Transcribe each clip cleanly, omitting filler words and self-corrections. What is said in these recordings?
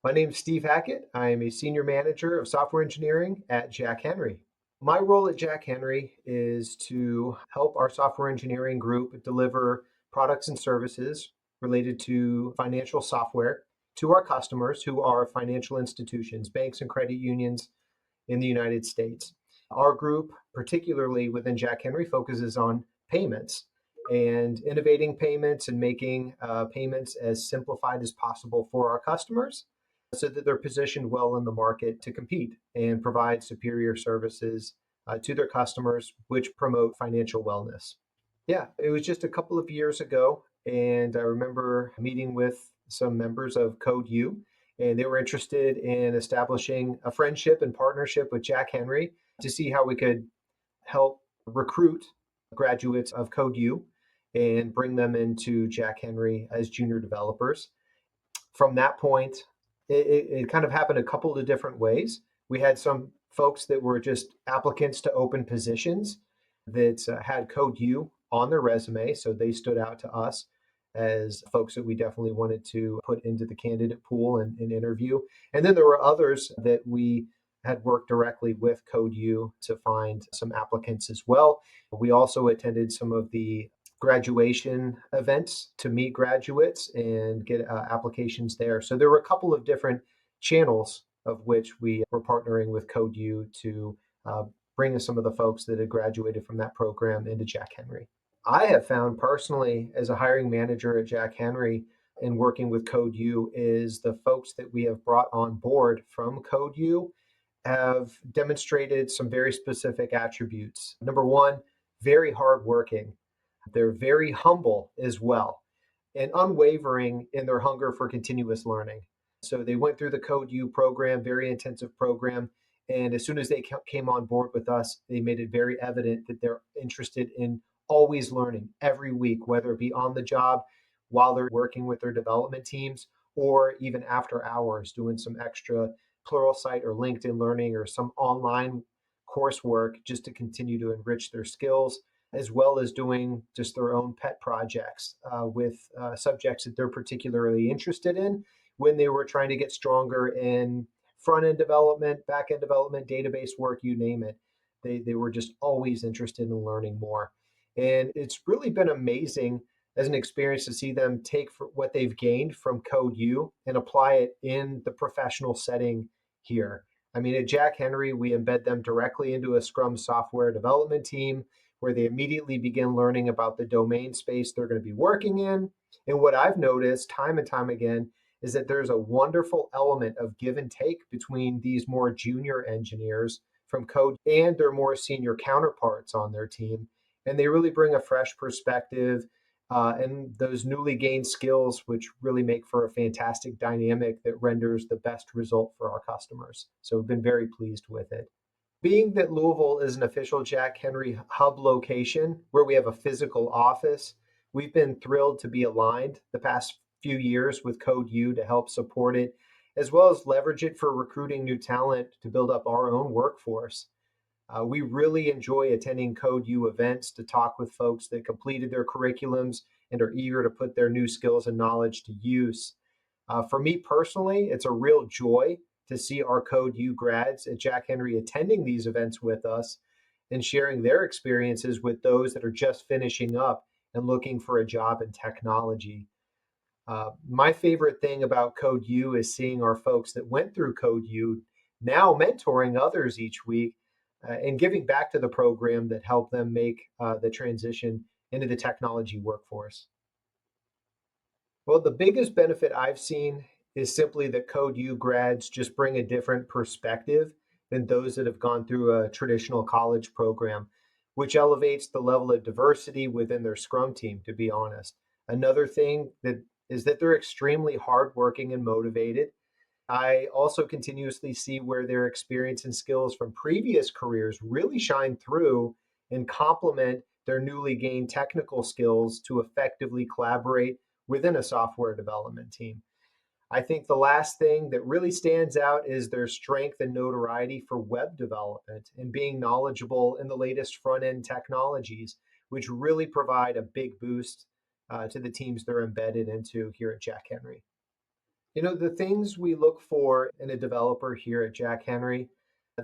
My name's Steve Hackett. I am a senior manager of software engineering at Jack Henry. My role at Jack Henry is to help our software engineering group deliver products and services related to financial software to our customers who are financial institutions, banks and credit unions in the United States. Our group, particularly within Jack Henry, focuses on payments and innovating payments and making payments as simplified as possible for our customers so that they're positioned well in the market to compete and provide superior services to their customers, which promote financial wellness. Yeah, it was just a couple of years ago, and I remember meeting with some members of Code U, and they were interested in establishing a friendship and partnership with Jack Henry to see how we could help recruit graduates of Code U and bring them into Jack Henry as junior developers. From that point, it kind of happened a couple of different ways. We had some folks that were just applicants to open positions that had Code U on their resume, so they stood out to us as folks that we definitely wanted to put into the candidate pool and interview. And then there were others that we had worked directly with Code U to find some applicants as well. We also attended some of the graduation events to meet graduates and get applications there. So there were a couple of different channels of which we were partnering with Code U to bring in some of the folks that had graduated from that program into Jack Henry. I have found personally, as a hiring manager at Jack Henry and working with Code U, is the folks that we have brought on board from Code U have demonstrated some very specific attributes. Number one, very hardworking. They're very humble as well and unwavering in their hunger for continuous learning. So they went through the Code U program, very intensive program. And as soon as they came on board with us, they made it very evident that they're interested in always learning every week, whether it be on the job while they're working with their development teams or even after hours doing some extra Pluralsight or LinkedIn learning or some online coursework just to continue to enrich their skills, as well as doing just their own pet projects with subjects that they're particularly interested in when they were trying to get stronger in front end development, back end development, database work, you name it. They were just always interested in learning more. And it's really been amazing as an experience to see them take what they've gained from Code U and apply it in the professional setting here. I mean, at Jack Henry, we embed them directly into a Scrum software development team where they immediately begin learning about the domain space they're going to be working in. And what I've noticed time and time again is that there's a wonderful element of give and take between these more junior engineers from Code and their more senior counterparts on their team. And they really bring a fresh perspective and those newly gained skills, which really make for a fantastic dynamic that renders the best result for our customers. So we've been very pleased with it. Being that Louisville is an official Jack Henry hub location where we have a physical office, we've been thrilled to be aligned the past few years with Code U to help support it, as well as leverage it for recruiting new talent to build up our own workforce. We really enjoy attending Code U events to talk with folks that completed their curriculums and are eager to put their new skills and knowledge to use. For me personally, it's a real joy to see our Code U grads at Jack Henry attending these events with us and sharing their experiences with those that are just finishing up and looking for a job in technology. My favorite thing about Code U is seeing our folks that went through Code U now mentoring others each week and giving back to the program that helped them make the transition into the technology workforce. Well, the biggest benefit I've seen is simply that Code U grads just bring a different perspective than those that have gone through a traditional college program, which elevates the level of diversity within their Scrum team, to be honest. Another thing that is that they're extremely hardworking and motivated. I also continuously see where their experience and skills from previous careers really shine through and complement their newly gained technical skills to effectively collaborate within a software development team. I think the last thing that really stands out is their strength and notoriety for web development and being knowledgeable in the latest front end technologies, which really provide a big boost to the teams they're embedded into here at Jack Henry. The things we look for in a developer here at Jack Henry,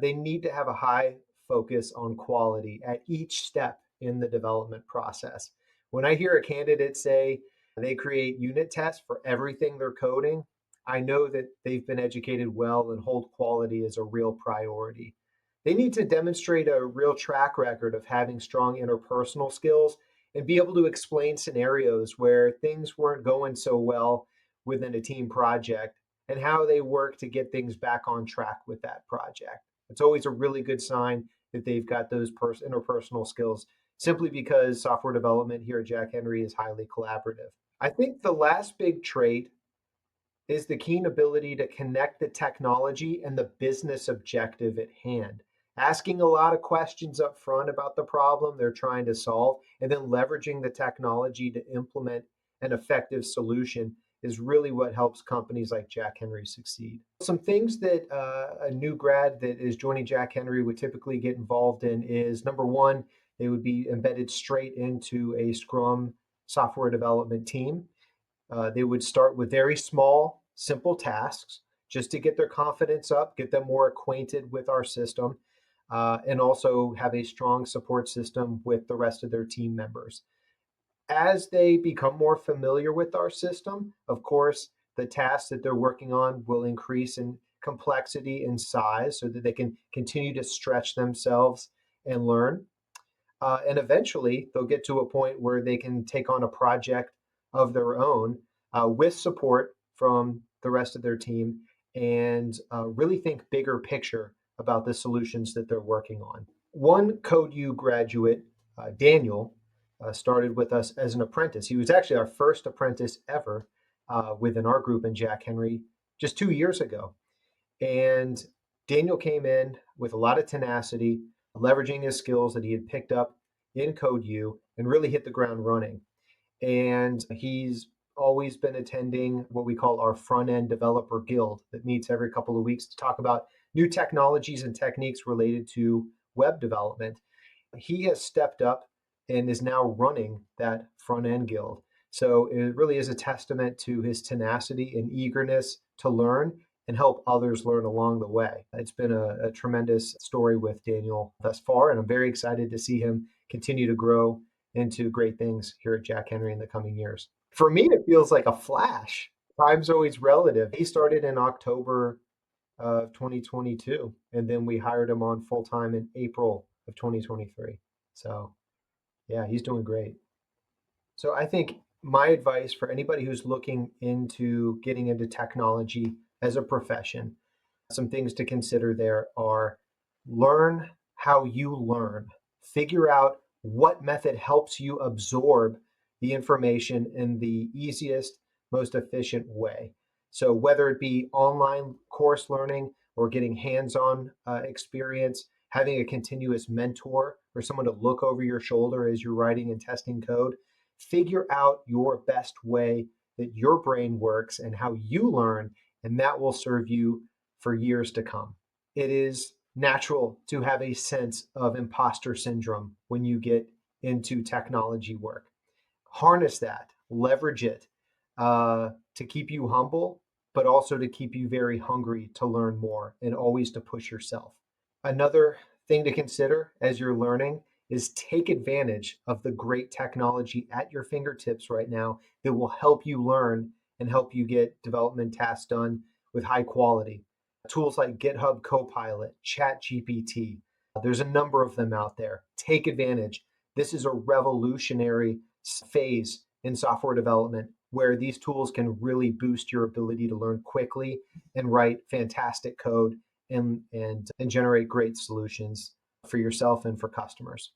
they need to have a high focus on quality at each step in the development process. When I hear a candidate say they create unit tests for everything they're coding, I know that they've been educated well and hold quality as a real priority. They need to demonstrate a real track record of having strong interpersonal skills and be able to explain scenarios where things weren't going so well within a team project and how they work to get things back on track with that project. It's always a really good sign that they've got those interpersonal skills simply because software development here at Jack Henry is highly collaborative. I think the last big trait is the keen ability to connect the technology and the business objective at hand. Asking a lot of questions up front about the problem they're trying to solve, and then leveraging the technology to implement an effective solution is really what helps companies like Jack Henry succeed. Some things that a new grad that is joining Jack Henry would typically get involved in is number one, they would be embedded straight into a Scrum software development team. They would start with very small, simple tasks just to get their confidence up, get them more acquainted with our system, and also have a strong support system with the rest of their team members. As they become more familiar with our system, of course, the tasks that they're working on will increase in complexity and size so that they can continue to stretch themselves and learn. And eventually, they'll get to a point where they can take on a project of their own with support from the rest of their team and really think bigger picture about the solutions that they're working on. One CodeU graduate, Daniel, started with us as an apprentice. He was actually our first apprentice ever within our group in Jack Henry just 2 years ago. And Daniel came in with a lot of tenacity, leveraging his skills that he had picked up in CodeU and really hit the ground running. And he's always been attending what we call our front end developer guild that meets every couple of weeks to talk about new technologies and techniques related to web development. He has stepped up and is now running that front end guild. So it really is a testament to his tenacity and eagerness to learn and help others learn along the way. It's been a tremendous story with Daniel thus far, and I'm very excited to see him continue to grow into great things here at Jack Henry in the coming years. For me, it feels like a flash. Time's always relative. He started in October of 2022, and then we hired him on full time in April of 2023. So, yeah, he's doing great. So, I think my advice for anybody who's looking into getting into technology as a profession, some things to consider there are learn how you learn, figure out what method helps you absorb the information in the easiest, most efficient way. So, whether it be online course learning or getting hands on experience, having a continuous mentor or someone to look over your shoulder as you're writing and testing code, figure out your best way that your brain works and how you learn, and that will serve you for years to come. It is natural to have a sense of imposter syndrome when you get into technology work. Harness that, leverage it to keep you humble, but also to keep you very hungry to learn more and always to push yourself. Another thing to consider as you're learning is take advantage of the great technology at your fingertips right now that will help you learn and help you get development tasks done with high quality. Tools like GitHub Copilot, ChatGPT, there's a number of them out there. Take advantage. This is a revolutionary phase in software development where these tools can really boost your ability to learn quickly and write fantastic code and generate great solutions for yourself and for customers.